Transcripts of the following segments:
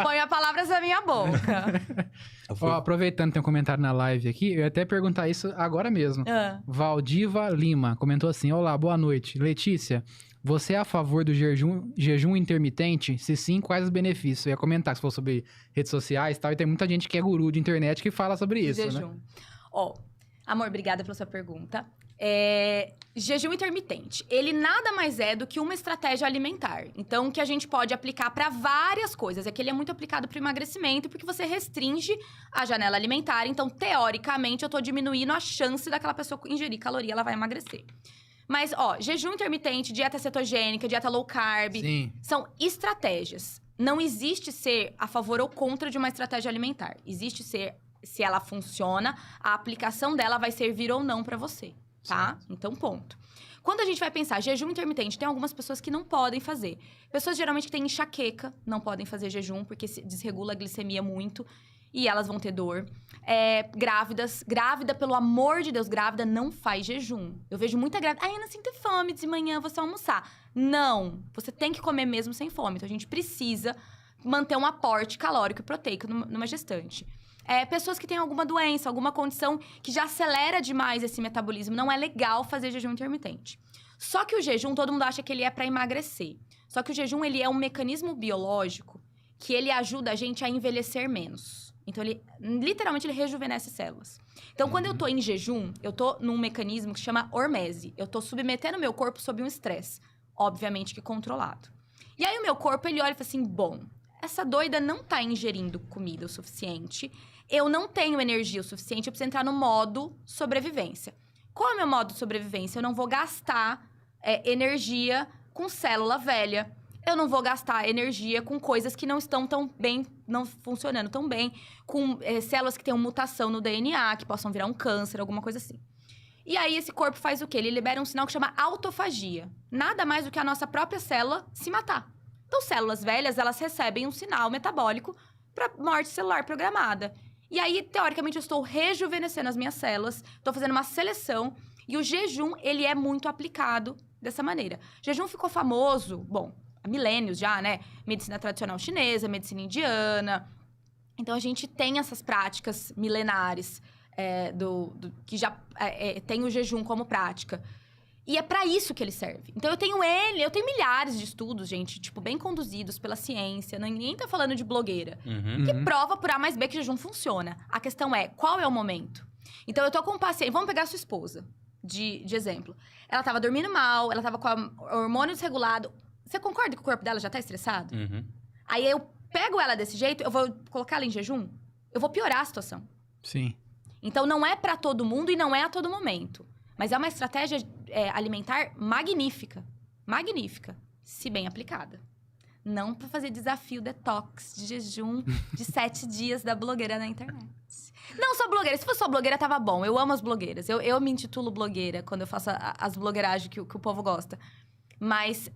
Põe a palavras na minha boca. Ó, aproveitando, tem um comentário na live aqui, eu ia até perguntar isso agora mesmo. Valdiva Lima comentou assim: olá, boa noite. Letícia, você é a favor do jejum intermitente? Se sim, quais os benefícios? Eu ia comentar que você falou sobre redes sociais e tal, e tem muita gente que é guru de internet que fala sobre isso, Jejum. né? Ó, amor, obrigada pela sua pergunta. Jejum intermitente, ele nada mais é do que uma estratégia alimentar. Então, que a gente pode aplicar para várias coisas. É que ele é muito aplicado para emagrecimento, porque você restringe a janela alimentar. Então, teoricamente, eu tô diminuindo a chance daquela pessoa ingerir caloria, ela vai emagrecer. Mas, ó, jejum intermitente, dieta cetogênica, dieta low carb, Sim. são estratégias. Não existe ser a favor ou contra de uma estratégia alimentar. Existe ser, se ela funciona, a aplicação dela vai servir ou não para você. Tá? Certo. Então, ponto. Quando a gente vai pensar jejum intermitente, tem algumas pessoas que não podem fazer. Pessoas geralmente que têm enxaqueca não podem fazer jejum, porque desregula a glicemia muito e elas vão ter dor. Grávidas. Grávida, pelo amor de Deus, grávida não faz jejum. Eu vejo muita grávida. Ai, eu não sinto fome de manhã, você almoçar. Não. Você tem que comer mesmo sem fome. Então, a gente precisa manter um aporte calórico e proteico numa gestante. Pessoas que têm alguma doença, alguma condição que já acelera demais esse metabolismo. Não é legal fazer jejum intermitente. Só que o jejum, todo mundo acha que ele é para emagrecer. Só que o jejum, ele é um mecanismo biológico que ele ajuda a gente a envelhecer menos. Então, literalmente, ele rejuvenesce células. Então, quando eu tô em jejum, eu tô num mecanismo que chama hormese. Eu tô submetendo o meu corpo sob um estresse. Obviamente que controlado. E aí, o meu corpo, ele olha e fala assim, bom, essa doida não tá ingerindo comida o suficiente. Eu não tenho energia o suficiente, eu preciso entrar no modo sobrevivência. Qual é o meu modo de sobrevivência? Eu não vou gastar energia com célula velha. Eu não vou gastar energia com coisas que não estão tão bem, não funcionando tão bem. Com células que tenham mutação no DNA, que possam virar um câncer, alguma coisa assim. E aí, esse corpo faz o quê? Ele libera um sinal que chama autofagia. Nada mais do que a nossa própria célula se matar. Então, células velhas, elas recebem um sinal metabólico para morte celular programada. E aí, teoricamente, eu estou rejuvenescendo as minhas células, estou fazendo uma seleção. E o jejum, ele é muito aplicado dessa maneira. O jejum ficou famoso, bom, há milênios já, né? Medicina tradicional chinesa, medicina indiana. Então, a gente tem essas práticas milenares que já tem o jejum como prática. E é pra isso que ele serve. Então, eu tenho milhares de estudos, gente, tipo, bem conduzidos pela ciência. Ninguém tá falando de blogueira. Que prova por A mais B que jejum funciona. A questão é, qual é o momento? Então, eu tô com um paciente... Vamos pegar a sua esposa, de exemplo. Ela tava dormindo mal, ela tava com o hormônio desregulado. Você concorda que o corpo dela já tá estressado? Aí, eu pego ela desse jeito, eu vou colocar ela em jejum, eu vou piorar a situação. Sim. Então, não é pra todo mundo e não é a todo momento. Mas é uma estratégia alimentar magnífica. Magnífica, se bem aplicada. Não para fazer desafio detox de jejum de 7 dias da blogueira na internet. Não sou blogueira. Se fosse só blogueira, tava bom. Eu amo as blogueiras. Eu me intitulo blogueira quando eu faço as blogueiragens que o povo gosta. Mas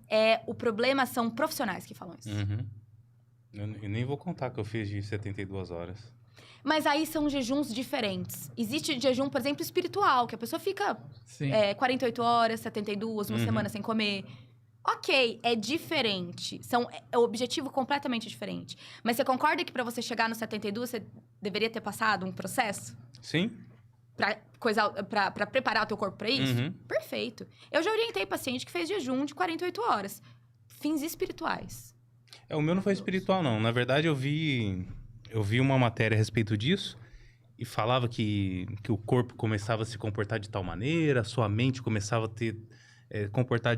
o problema são profissionais que falam isso. Eu nem vou contar que eu fiz de 72 horas. Mas aí são jejuns diferentes. Existe jejum, por exemplo, espiritual, que a pessoa fica 48 horas, 72, uma semana sem comer. Ok, é diferente. É o objetivo completamente diferente. Mas você concorda que para você chegar no 72, você deveria ter passado um processo? Sim. Pra preparar o teu corpo pra isso? Perfeito. Eu já orientei paciente que fez jejum de 48 horas. Fins espirituais. O meu não foi espiritual, não. Na verdade, eu vi uma matéria a respeito disso e falava que o corpo começava a se comportar de tal maneira, a sua mente começava a comportar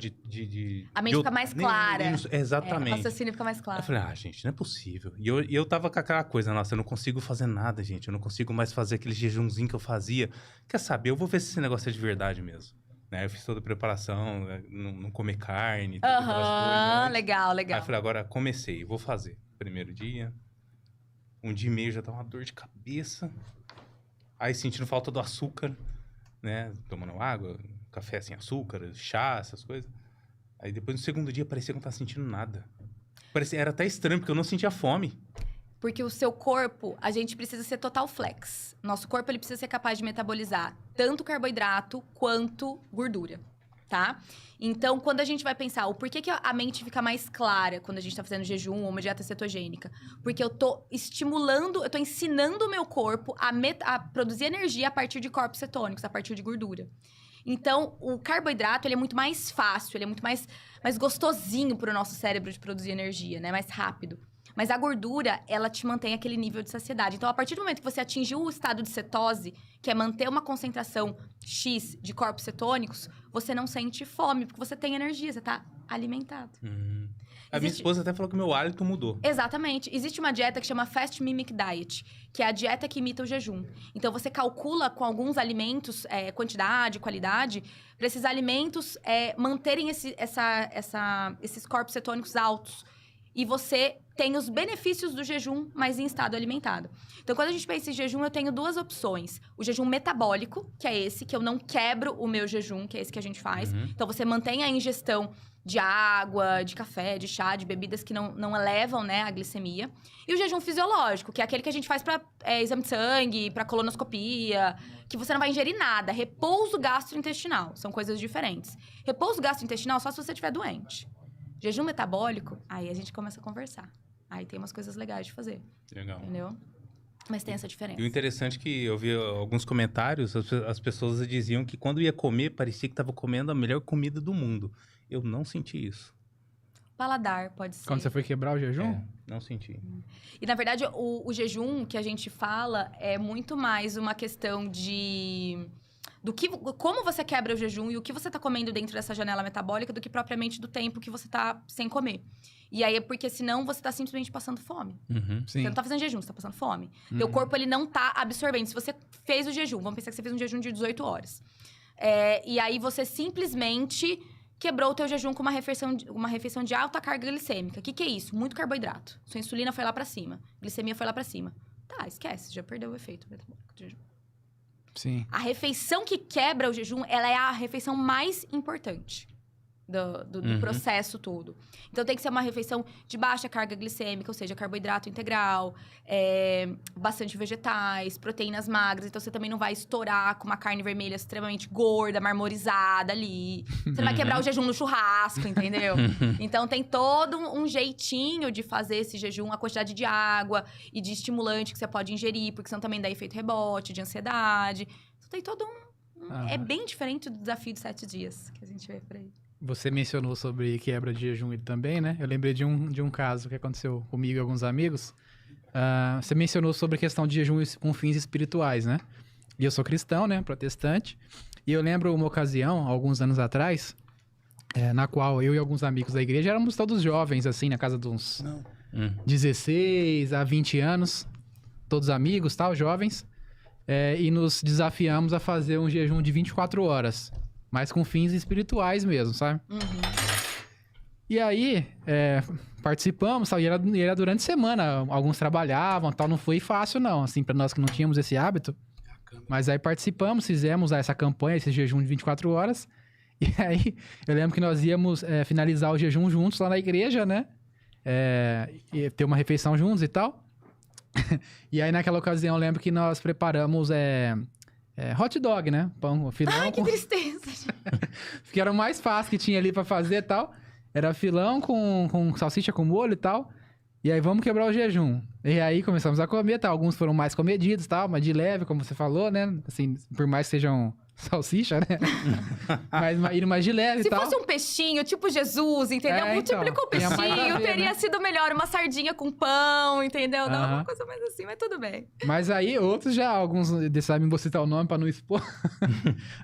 a mente fica mais clara. Exatamente. O raciocínio fica mais claro. Eu falei, gente, não é possível. E eu tava com aquela coisa, nossa, eu não consigo fazer nada, gente. Eu não consigo mais fazer aquele jejumzinho que eu fazia. Quer saber? Eu vou ver se esse negócio é de verdade mesmo. Eu fiz toda a preparação, não comer carne, todas aquelas coisas. Legal. Aí eu falei, agora comecei, vou fazer. Primeiro dia... 1 dia e meio já tava uma dor de cabeça. Aí sentindo falta do açúcar, né? Tomando água, café sem açúcar, chá, essas coisas. Aí depois no segundo dia parecia que eu não tava sentindo nada. Era até estranho, porque eu não sentia fome. Porque o seu corpo, a gente precisa ser total flex. Nosso corpo, ele precisa ser capaz de metabolizar tanto carboidrato quanto gordura. tá? Então, quando a gente vai pensar, o porquê que a mente fica mais clara quando a gente tá fazendo jejum ou uma dieta cetogênica? Porque eu tô estimulando, eu tô ensinando o meu corpo a produzir energia a partir de corpos cetônicos, a partir de gordura. Então, o carboidrato, ele é muito mais fácil, ele é muito mais gostosinho pro nosso cérebro de produzir energia, né? Mais rápido. Mas a gordura, ela te mantém aquele nível de saciedade. Então, a partir do momento que você atingiu o estado de cetose, que é manter uma concentração X de corpos cetônicos, você não sente fome, porque você tem energia, você tá alimentado. A minha esposa até falou que meu hálito mudou. Exatamente. Existe uma dieta que chama Fast Mimic Diet, que é a dieta que imita o jejum. Então, você calcula com alguns alimentos, quantidade, qualidade, para esses alimentos manterem esses corpos cetônicos altos. E você tem os benefícios do jejum, mas em estado alimentado. Então, quando a gente pensa em jejum, eu tenho duas opções. O jejum metabólico, que é esse, que eu não quebro o meu jejum, que é esse que a gente faz. Então, você mantém a ingestão de água, de café, de chá, de bebidas que não elevam, né, a glicemia. E o jejum fisiológico, que é aquele que a gente faz para exame de sangue, para colonoscopia, que você não vai ingerir nada. Repouso gastrointestinal, são coisas diferentes. Repouso gastrointestinal só se você estiver doente. Jejum metabólico, aí a gente começa a conversar. Aí tem umas coisas legais de fazer. Legal. Entendeu? Mas tem essa diferença. E o interessante é que eu vi alguns comentários, as pessoas diziam que quando ia comer, parecia que estava comendo a melhor comida do mundo. Eu não senti isso. Paladar, pode ser. Quando você foi quebrar o jejum? Não senti. E, na verdade, o jejum que a gente fala é muito mais uma questão de... como você quebra o jejum e o que você tá comendo dentro dessa janela metabólica do que propriamente do tempo que você tá sem comer. E aí é porque senão você tá simplesmente passando fome. Sim. Você não tá fazendo jejum, você tá passando fome. Teu corpo, ele não tá absorvendo. Se você fez o jejum, vamos pensar que você fez um jejum de 18 horas. E aí você simplesmente quebrou o teu jejum com uma refeição de alta carga glicêmica. O que é isso? Muito carboidrato. Sua insulina foi lá pra cima. Glicemia foi lá pra cima. Tá, esquece, já perdeu o efeito metabólico do jejum. Sim. A refeição que quebra o jejum, ela é a refeição mais importante do processo todo. Então, tem que ser uma refeição de baixa carga glicêmica, ou seja, carboidrato integral, bastante vegetais, proteínas magras. Então, você também não vai estourar com uma carne vermelha extremamente gorda, marmorizada ali. Você não vai quebrar o jejum no churrasco, entendeu? Então, tem todo um jeitinho de fazer esse jejum, a quantidade de água e de estimulante que você pode ingerir, porque senão também dá efeito rebote, de ansiedade. Então, tem todo é bem diferente do desafio de 7 dias que a gente vê por aí. Você mencionou sobre quebra de jejum também, né? Eu lembrei de um caso que aconteceu comigo e alguns amigos. Você mencionou sobre a questão de jejum com fins espirituais, né? E eu sou cristão, né? Protestante. E eu lembro uma ocasião, alguns anos atrás, na qual eu e alguns amigos da igreja éramos todos jovens, assim, na casa de uns 16 a 20 anos. Todos amigos, tal, jovens. E nos desafiamos a fazer um jejum de 24 horas. Mas com fins espirituais mesmo, sabe? E aí, participamos, tal, e era durante a semana. Alguns trabalhavam, tal, não foi fácil não, assim, para nós que não tínhamos esse hábito. Mas aí participamos, fizemos essa campanha, esse jejum de 24 horas. E aí, eu lembro que nós íamos finalizar o jejum juntos lá na igreja, né? E ter uma refeição juntos e tal. E aí, naquela ocasião, eu lembro que nós preparamos... hot dog, né? Pão, filão. Ai, que tristeza! Que era o mais fácil que tinha ali pra fazer e tal. Era filão com salsicha com molho e tal. E aí, vamos quebrar o jejum. E aí, começamos a comer, tá? Alguns foram mais comedidos e tal, mas de leve, como você falou, né? Assim, por mais que sejam salsicha, né? mas indo mais de leve e tal. Se fosse um peixinho, tipo Jesus, entendeu? Multiplicou o peixinho, teria sido melhor. Uma sardinha com pão, entendeu? Não, uma coisa mais assim, mas tudo bem. Mas aí, outros já, alguns desses amigos, vou citar o nome pra não expor.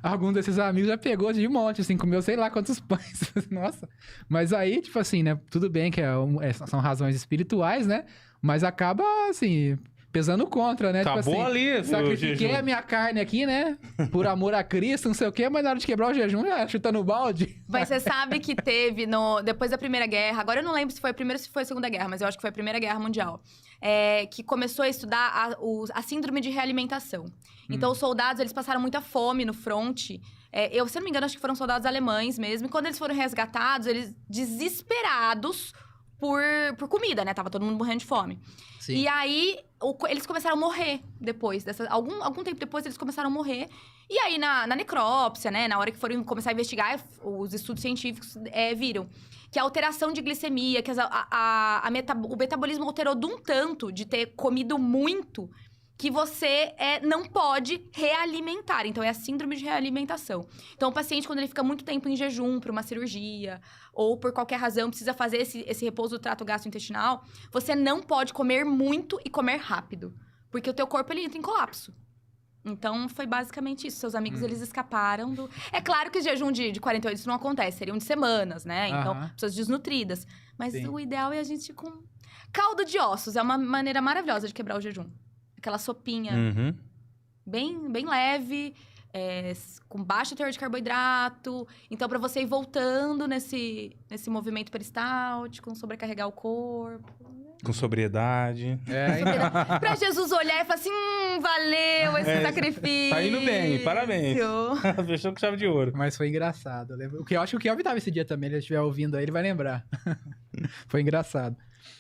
Alguns desses amigos já pegou de monte, assim, comeu sei lá quantos pães. Nossa. Mas aí, tipo assim, né? Tudo bem que são razões espirituais, né? Mas acaba, assim... pesando contra, né? Acabou tipo assim, ali, sacrifiquei a minha carne aqui, né? Por amor a Cristo, não sei o quê, mas na hora de quebrar o jejum, já chutando o balde. Mas você sabe que teve, depois da Primeira Guerra, agora eu não lembro se foi a Primeira ou se foi a Segunda Guerra, mas eu acho que foi a Primeira Guerra Mundial, que começou a estudar a síndrome de realimentação. Então, os soldados, eles passaram muita fome no fronte. Se eu não me engano, acho que foram soldados alemães mesmo. E quando eles foram resgatados, eles desesperados... por comida, né? Tava todo mundo morrendo de fome. Sim. E aí, eles começaram a morrer depois. Algum tempo depois, eles começaram a morrer. E aí, na necrópsia, né? Na hora que foram começar a investigar, os estudos científicos viram que a alteração de glicemia, que o metabolismo alterou de um tanto de ter comido muito, que você não pode realimentar. Então, é a síndrome de realimentação. Então, o paciente, quando ele fica muito tempo em jejum para uma cirurgia, ou por qualquer razão precisa fazer esse repouso do trato gastrointestinal, você não pode comer muito e comer rápido. Porque o teu corpo, ele entra em colapso. Então, foi basicamente isso. Seus amigos, eles escaparam do... É claro que o jejum de 48 isso não acontece. Seriam de semanas, né? Então, pessoas desnutridas. Mas o ideal é a gente ir com... Caldo de ossos é uma maneira maravilhosa de quebrar o jejum. Aquela sopinha bem leve, com baixo teor de carboidrato. Então, para você ir voltando nesse movimento peristáltico, sobrecarregar o corpo. Com sobriedade. Pra Jesus olhar e falar assim, valeu esse sacrifício. Tá indo bem, parabéns. Fechou com chave de ouro. Mas foi engraçado. Eu acho que o Kelvin tava esse dia também, ele estiver ouvindo aí, ele vai lembrar. Foi engraçado.